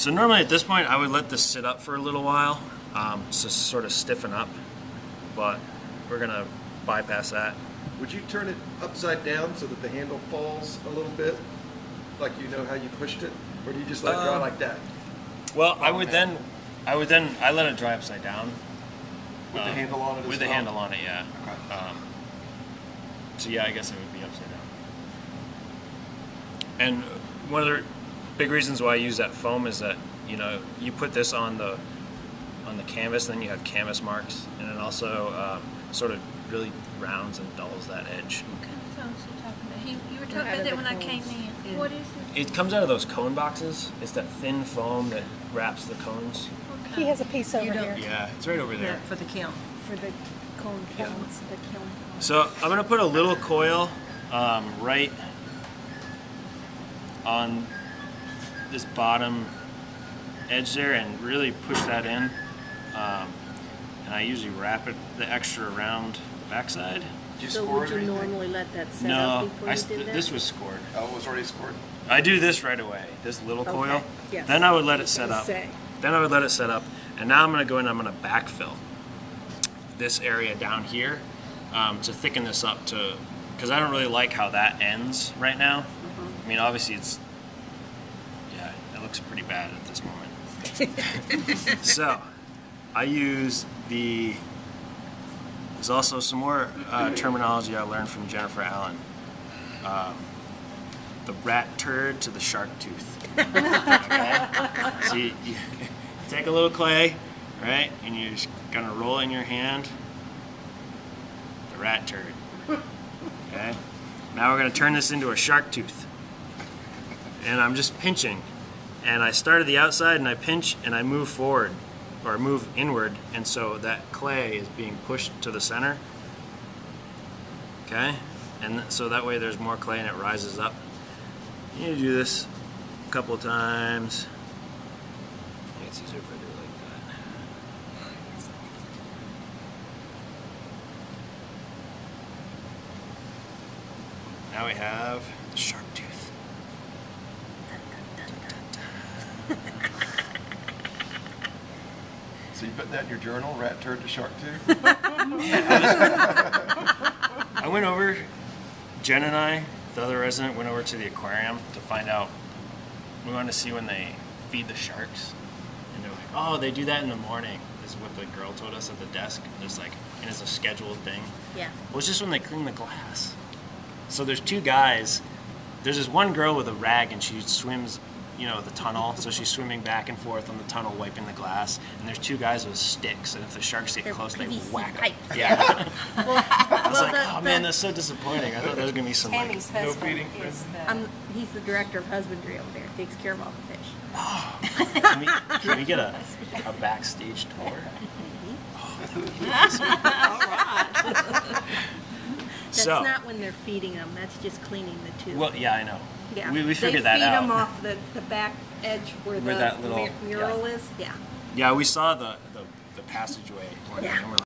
So normally at this point I would let this sit up for a little while to sort of stiffen up, but we're gonna bypass that. Would you turn it upside down so that the handle falls a little bit, like you know how you pushed it, or do you just let it dry like that? Well, I let it dry upside down. With the handle on it. With the handle on it, yeah. Okay. So yeah, I guess it would be upside down. And one of the big reasons why I use that foam is that you put this on the canvas, then you have canvas marks, and it also sort of really rounds and dulls that edge. What kind of foam are you talking about? You were talking about that when I came in. Yeah. What is it? It comes out of those cone boxes. It's that thin foam that wraps the cones. Okay. He has a piece over here. Yeah, it's right over there. Yeah, for the kiln. For the cone kilns, the kiln. So I'm going to put a little coil right on this bottom edge there and really push that in. And I usually wrap it the extra around the backside. So would you normally let that set up before you did that? This was scored. Oh, it was already scored? I do this right away, this little coil. Yes. Then I would let it set up. Then I would let it set up. And now I'm going to go in and I'm going to backfill this area down here to thicken this up because I don't really like how that ends right now. I mean, obviously it looks pretty bad at this moment. So I use there's also some more terminology I learned from Jennifer Allen. The rat turd to the shark tooth. Okay? So you take a little clay, right, and you're just gonna roll it in your hand. The rat turd. Okay? Now we're gonna turn this into a shark tooth. And I'm just pinching. And I start at the outside and I pinch and I move forward or move inward, and so that clay is being pushed to the center. Okay? And so that way there's more clay and it rises up. You need to do this a couple of times. I think it's easier if I do it like that. Now we have the shark tooth. So you put that in your journal, rat turd to shark tooth? I went over, Jen and I, the other resident, went over to the aquarium to find out. We wanted to see when they feed the sharks. And they're like, oh, they do that in the morning. This is what the girl told us at the desk. There's like, and it's a scheduled thing. Yeah. Well, it's just when they clean the glass. So there's two guys. There's this one girl with a rag and she swims, the tunnel. So she's swimming back and forth on the tunnel, wiping the glass. And there's two guys with sticks. And if the sharks get close, they whack them. Yeah. I was like, oh man, that's so disappointing. I thought there was going to be some no feeding. He's the director of husbandry over there. Takes care of all the fish. Oh, can we get a backstage tour? All right. That's not when they're feeding them. That's just cleaning the tube. Well, yeah, I know. Yeah. We figured that out. They feed them off the back edge where that little mural is. Yeah. Yeah, we saw the passageway. Yeah.